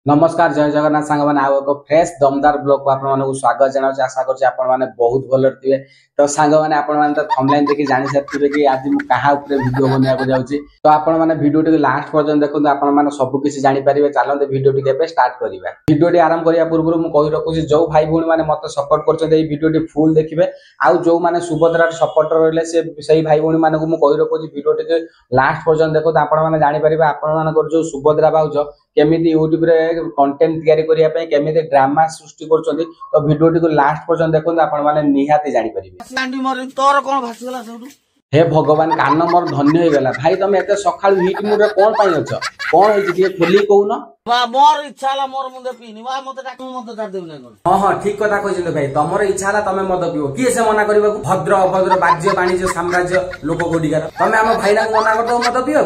नमस्कार जय जगन्नाथ सांग मैंने आउ एक फ्रेश दमदार ब्लॉग को आपण मानक स्वागत जनाऊँ आशा कर बहुत भल थे तो सांग मैंने तो थंबनेल देखि जानि सारे कि आज मुझे क्या वीडियो बनाया जाऊँगी तो आपण मैंने वीडियो टी लास्ट पर्यटन देखते आपण सब किसी जानीपारे चलते वीडियो टी स्टार्ट करवा वीडियो टी आरंभ करने पूर्व मुझे कही रखुच्छी जो भाई भूणी मैंने मत सपोर्ट कर वीडियो फुल देखिए आउ जो मैंने सुभद्रार सपोर्टर रही से भाई भूणी मानक मुझे कही रखुच्छी वीडियो टी लास्ट पर्यटन देखते आपण जानीपारे आपण जो सुभद्रा भाउज केमिति यूट्यूब रे कंटेंट तैयारी करिया पे केमिति ड्रामा सृष्टि करछथि तो वीडियो टी को लास्ट पर्यंत देखो आपण माने निहाती जानि परिबे लांडी मरे तोर कोन भासी गला सबु हे भगवान कान मोर धन्य हो गेला भाई तुम एते सखाल हिट मूड रे कोन पाई अछ कोन होई जे खोली कहून बा मोर इच्छा ला मोर मुंडे पीनी बा मते डाक मते डाक देउ नै कोन हां ठीक कथा कहिसेन भाई तमर इच्छा ला तमे मद पियो किए से मना करबा भद्र अभद्र बाज्य वाणिज्य साम्राज्य लोक गोडिकार तमे हम भाईना मना करतो मद पियो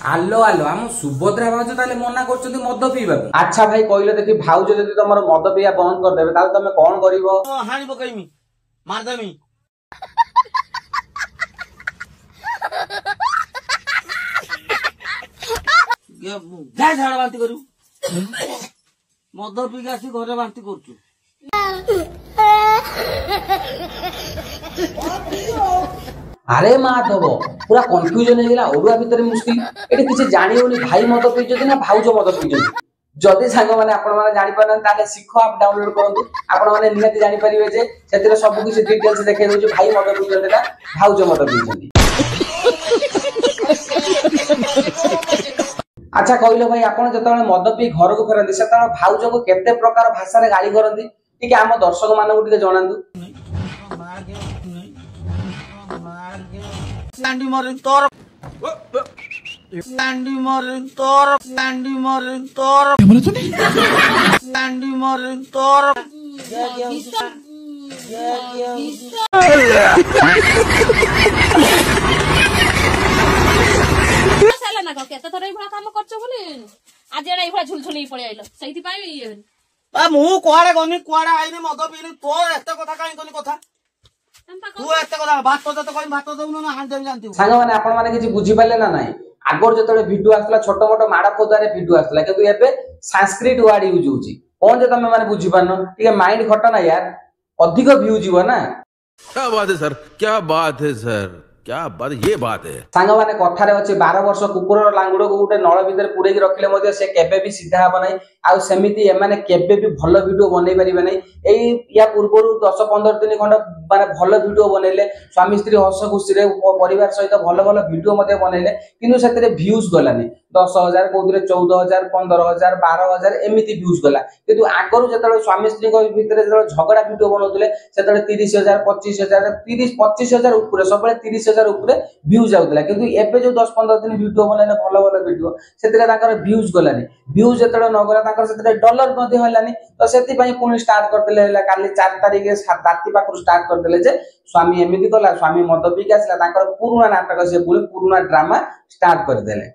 आलो आलो हम सुभद्रा भाउज ताले मना करछथि मद पीबा अच्छा भाई कहले देखि भाउज जदि तमर मद पिया बंद कर देबे ताले तमे कोन करिवो हानि पकइमी मार देमी जा झाड़ बांती करू मद पी के आसी घरे बांती करछु अरे माधव पूरा कंफ्यूजन हेला ओडुआ भीतर मुश्किल एटे किछ जानि होनी भाई मद पीजो ना भाउज मद पीजो जदि सांग माने आपण माने जानि पारन ताले सिखो आप डाउनलोड करंतु आपण माने निहाती जानि परिबे जे सेतिर सब किछ डिटेल्स देखे दउ भाई मद पीजो ना भाउज मद पीजो अच्छा कहलो भाई आपण जतले मद पी घर को फेरंती सेतले भाउज को केते प्रकार भाषा रे गाली करंती ठीक हम दर्शक मान को जणांतु लांडी मरे तोर लांडी मरे तोर लांडी मरे तोर लांडी मरे तोर साला ना केते थोर एभला काम करछ बोली आज एडा एभला झुलझुली पळि आइलो सहीति पाई आ मु कोआडे गनी कोआडे आइनी मद पीनी तोर एते कथा काई गनी कथा तू एते कथा भात तो कहि भात दउनो ना हां देम जानती सांग माने आपण माने किछि बुझी पाले ना नाही आगर जतले वीडियो आसला छोटो मोटो माडा खोदारे वीडियो आसला किंतु एबे संस्कृत वर्ड यूज होची कोन जे तमे माने बुझी पानो ठीक माइंड खटा ना यार अधिक व्यू जीव ना क्या बात है सर क्या बात है सर क्या बात ये बात है सांग माने कथारे अछि 12 वर्ष कुकुर लांगुडो को गुटे नळ भीतर पुरै के रखिले मध्ये से केबे भी सीधा हबा नै आ सेमिति ए माने केबे भी भलो वीडियो बनै परिबे नै एई या पूर्वरु 10-15 दिन खंड माने भलो वीडियो बनैले स्वामी स्त्री हस खुशी रे परिवार सहित भलो भलो वीडियो मध्ये बनैले किंतु सेतरे व्यूज गलानी 10,000 कोउरे 14,000 15,000 12,000 एमिति व्यूज गला किंतु आगरु जतले स्वामी स्त्री को भीतर जतले झगड़ा वीडियो बनौतले सेतले 30,000 25,000 30-25,000 ऊपर सबले 30,000 ऊपर व्यूज आउतला किंतु एबे जो 10-15 दिन वीडियो बनैले भलो भलो वीडियो सेतले ताकर व्यूज गलानी व्यूज जतले न गला ताकर सेतले डॉलर मध्ये हलानी तो सेति पई पुनी स्टार्ट करतले हला काली 4 तारिख रे 7 राति पाखरु स्टार्ट करतले जे स्वामी एमिति कला स्वामी मद पी के आसला ताकर पुराना नाटक से पुनी पुराना ड्रामा स्टार्ट कर देले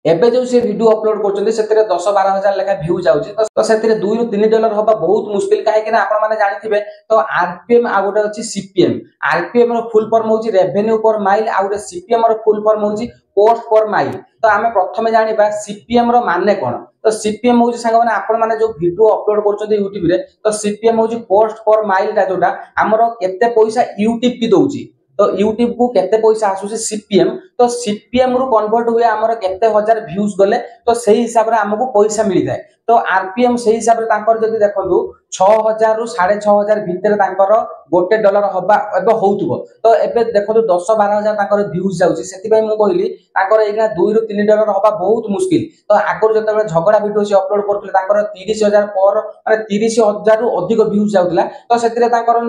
एबे जो से वीडियो अपलोड करछन सेतरे 10-12 हजार लेखा व्यू जाउची तो सेतरे 2-3 डॉलर होबा बहुत मुश्किल काहे कि ना आपण माने जानिथिबे तो आरपीएम आ गोटे अछि सीपीएम आरपीएम रो फुल फॉर्म होची रेवेन्यू पर माइल आ गोटे सीपीएम रो फुल फॉर्म होची कॉस्ट पर माइल तो आमे प्रथमे जानिबा सीपीएम रो माने कोन तो सीपीएम होची संग माने आपण माने जो वीडियो अपलोड करछन यूट्यूब रे तो सीपीएम होची कॉस्ट पर माइल का जोटा हमरो केते पैसा यूट्यूब की दोउची तो यूट्यूब को केते पैसा आसुसी सीपीएम तो सीपीएम रु कन्वर्ट हुए हमर केते हजार व्यूज गले तो सही हिसाब रे हमको पैसा मिली जाय तो आरपीएम सही हिसाब रे तांकर जदी देखंदु 6,000 रु 6,500 भीतर तांकर गोटे डॉलर होबा एबे होउतबो तो एबे देखंदु 10-12 हजार तांकर व्यूज जाउची सेति पई मु कहिली तांकर एगा 2-3 डॉलर होबा बहुत मुश्किल तो आगर जतबे झगड़ा वीडियो से अपलोड करथले तांकर 30,000 पर माने 30,000 रु अधिक व्यूज जाउतला तो सेतिरे तांकर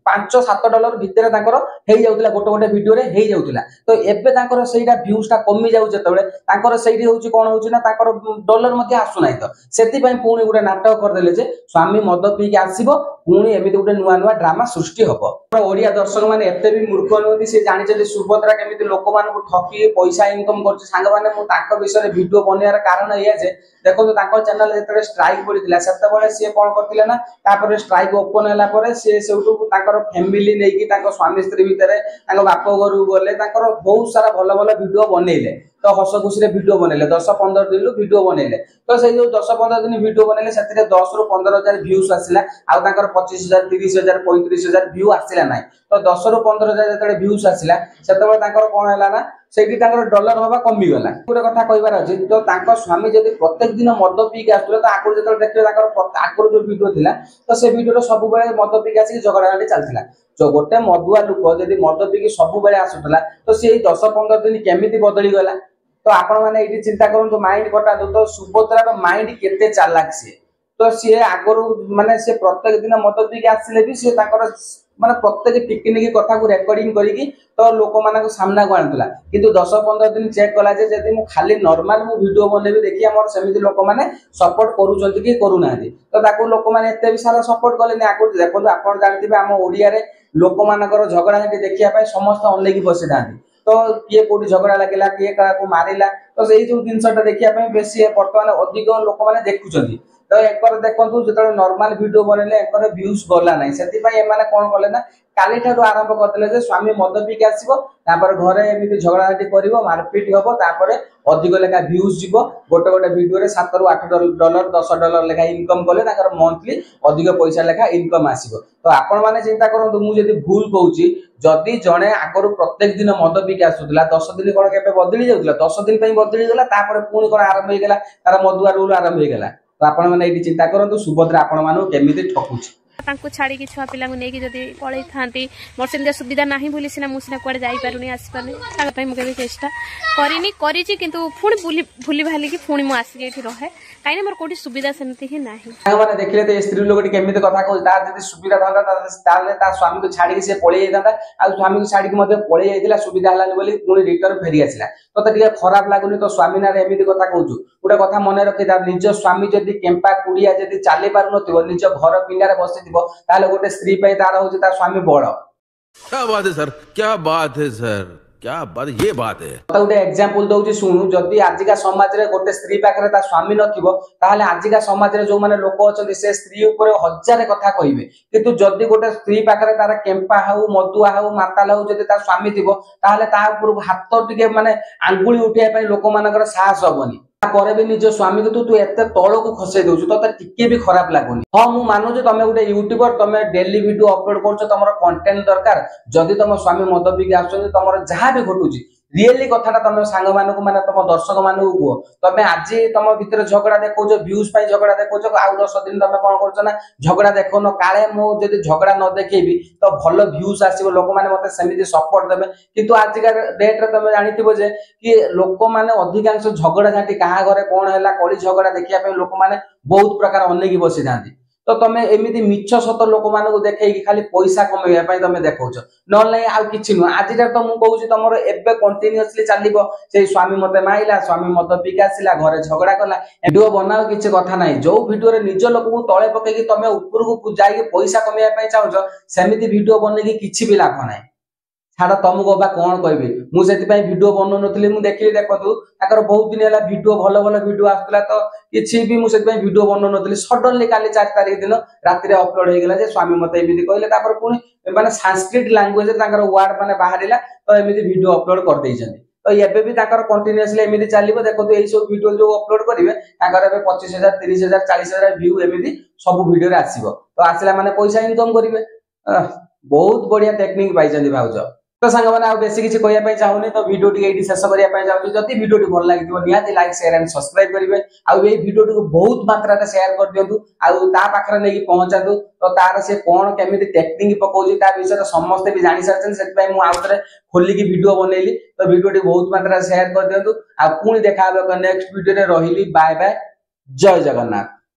5-7 डॉलर भीतर तांकर हेई जाउतला गोटे गोटे वीडियो रे हेई जाउतला तो एबे तांकर सेटा व्यूज ता कमी जाउ जतबे तांकर सेठी होउची कोन होउची ना तांकर डॉलर मध्ये आसु नाही तो सेति पई पुणी गुटे नाटक कर देले जे स्वामी मद पी के आसीबो पुणी एमिति गुटे नुवा नुवा ड्रामा सृष्टि हबो ओडिया दर्शक माने एते भी मूर्ख नोती से जानि जे सुभद्रा केमिति लोक मान को ठकी पैसा इनकम करछ सांग माने मु तांका विषय रे वीडियो बनियार कारण एया जे देखो तो तांको चैनल जेतरे स्ट्राइक पडितला सेते बळे से कोन करथिले ना तापर स्ट्राइक ओपन होला परे से सेउटु तांकर फैमिली नहीं कि स्वामी स्त्री भितर बाप घर गले बहुत सारा भल भल वीडियो बनइले तो हस खुशी वीडियो बनइले 10-15 दिन वीडियो बनइले तो से जो 10-15 दिन वीडियो बनइले से 10 ରୁ 15,000 व्यूज आसिला आ 25,000 30,000 35,000 व्यू आसिला ना तो 10 ରୁ 15,000 जो व्यूज आसिला से कौन है ना से डॉलर हवा कमी गला गोटे कथा कहबार अच्छे तो स्वामी जब प्रत्येक दिन मद पीक आसुले तो आगुरी जो देखिए आगुरी जो वीडियो थिला तो से वीडियो सब बेले मद पीक आसिक झगड़ाझाटी चलता जो गोटे मदुआ लोक जब मद पीक सब बेले आसुला तो सी 10-15 दिन केमिति बदली गला तो आपण मैंने ये चिंता करूँ माइंड कटा तो सुभद्रार माइंड केते चालाक सी तो सी आगु माने से प्रत्येक दिन मद पीक आसिले भी सी माने प्रत्येक टिकनिक कथा को रेकर्डिंग करी तो लोक मान सामना को आनुला किंतु 10-15 दिन चेक कला जे जदि मु खाली नॉर्मल मु वीडियो बनेबी देखिए हमर सेमिति लोक माने सपोर्ट करूचंती कि करूना तो ताको लोक माने एते भी सारा सपोर्ट कले नै आगु देखो आपण जानथिबे हम ओडिया रे लोक मानकर झगड़ा झाटी देखिया पाए समस्त अनेकी बसी थांती तो किए कोटी झगड़ा लगिला किए काको मारिला तो सेही जो जिनसटा देखिया पाए बेसी वर्तमान अधिक लोक माने देखुचंती तो एकर देखंतु जतले नॉर्मल वीडियो बनेले एकर व्यूज गला नै सेति पई एमाने कोन कले ना काली ठारो आरंभ करतले जे स्वामी मद पीके आसीबो तापर घरे एमिति झगड़ाझाटी करिवो मारपीट हबो तापर अधिक लेखा व्यूज जीवो गोटे गोटे वीडियो रे 7 ରୁ 8 डॉलर 10 डॉलर लेखा इनकम कले ताकर मंथली अधिक पैसा लेखा इनकम आसीबो तो आपण माने चिंता करंतु मु जदी भूल कहूची जदी जणे आगरु प्रत्येक दिन मद पीके आसुतला 10 दिन कोन केबे बदली जाउतला 10 दिन पई बदली गला तापर पुणी कोन आरंभ हो गेला तार मदुआ रूल आरंभ हो गेला तो आपण माने एटी चिंता करंतु सुभद्रा आपण मानु केमिति ठकुची तांको छाड़ी की छुआ पिला नेकी जदि पळै थांती मोर सेंदा सुविधा नाही बोली सिना मुसिना कुआडे जाई पारुनी आसी पाने ताका पई मु केबे चेष्टा करिनी करिची किंतु फुणी भूली भाली की फुणी मु आसी एठी रहे काइने मोर कोठी सुविधा सेमति ही नाही माने देखले तो स्त्री लोगटी केमिति कथा कहू ता जदि सुविधा धंदा ताले ता स्वामी को छाड़ी के से पळै जाता आ स्वामी को छाड़ी के मध्ये पळै जाइतिला सुविधा हलानी बोली पुणी रिटर्न फेरी आसिला तो टिके खराब लागुनी तो स्वामी ना एमिति कथा कहूछु गोटे कथा मने रखि ता निज स्वामी जदि केम्पा कुडिया जदि चाली पारु नथिबो निज घर पिंडारे बसिथिबो ताले गोटे स्त्री पे तार होची ता स्वामी बड़ क्या बात है सर क्या बात है सर क्या बात ये बात है तो गोटे एग्जांपल दउची सुनु जदि आजिका समाज रे गोटे स्त्री पाखरे ता स्वामी नथिबो ताले आजिका समाज रे जो माने लोक अछंती से स्त्री ऊपर हजार कथा कहिबे किंतु जदि गोटे स्त्री पाखरे तार केम्पा हाउ मदुआ हाउ माताल हाउ जदि ता स्वामी थिबो ताले ता ऊपर हाथ टिके माने आंगुली उठिया पई लोक मानकर साहस होबनी तापर भी निज स्वामी को तू एते तळ को खसै दउछु तो टिके भी खराब लागुनी हां मु मानु जे तमे गोटे यूट्यूबर तमे डेली वीडियो अपलोड करछो तमरो कंटेंट दरकार जदि तम स्वामी मद पीके आछन तमरो जहां भी घटुची रियली कथाटा तमे सांग मानक माने तम दर्शक मानक को तमे आज तम भीतर झगड़ा देखो जो व्यूज पाई झगड़ा देखो जो आ 10 दिन तमे कोन करछ ना झगड़ा देखो न काले मो जदि झगड़ा न देखेबी तो भलो व्यूज आसीबो लोक माने मते समिति सपोर्ट देबे किंतु आज का डेट रे तमे जानिथिबो जे कि लोक माने अधिकांश झगड़ा झाटी कहा घरे कोन हैला कोली झगड़ा देखिया पे लोक माने बहुत प्रकार अनेकी बसी जांती तो तमे एमिति मिछ सत लोक मान को देखै कि खाली पैसा कमेया पई तमे देखौछ न नै आ किछि न आज तो मु कहूची तमरो एबे कंटीन्यूअसली चलिबो से स्वामी मते माइला स्वामी मत पीका आसिला घरे झगड़ा कला वीडियो बनाओ किछि कथा नै जो वीडियो रे निज लोक को तळे पके कि तमे ऊपर को जाई के पैसा कमेया पई चाहौछ सेमिति वीडियो बनै कि किछि भी लाभ नै छाड़ तुमको बा कौन कहबी मुझे वीडियो बनो नथली मु देखली देखतु ताकर बहुत दिन हैला वीडियो भलो भलो वीडियो आस्तला तो किछि भी मु सेति वीडियो बनो नथली सडनली काली 4 तारिख दिन राति रे अपलोड हे गेला जे स्वामी मते एमिति कहले तापर पुनी माने संस्कृत लैंग्वेज रे ताकर वर्ड माने बाहरिला तो एमिति वीडियो अपलोड कर दैछन तो एबे भी ताकर कंटीन्यूअसली एमिति चलिबो देखतु एई सब वीडियो जो अपलोड करिवे ताकर एबे 25,000 30,000 40,000 व्यू एमिति सब वीडियो रे आसीबो तो आसिला माने पैसा इनकम करिवे बहुत बढ़िया टेक्निक पाइछन भाउज तो सांग माने आ बेसी किछि कहया पई चाहुनी तो वीडियो टी एठी शेष करिया पई चाहू जति वीडियो टी भल लागिथिबो निहाती लाइक शेयर एंड सब्सक्राइब करिवे आ ए वीडियो टी को बहुत मात्रा रे शेयर कर दियंतु आ ता पाखरे नेकी पहुंचातु तो तार से कोन केमिति टेक्निक पकोजी ता विषय समस्त भी जानि सरछन सेति पई मु आउतरे खोली की वीडियो बनैली तो वीडियो टी बहुत मात्रा रे शेयर कर दियंतु आ पुनी देखा नेक्स्ट वीडियो रे रहिली बाय बाय जय जगन्नाथ।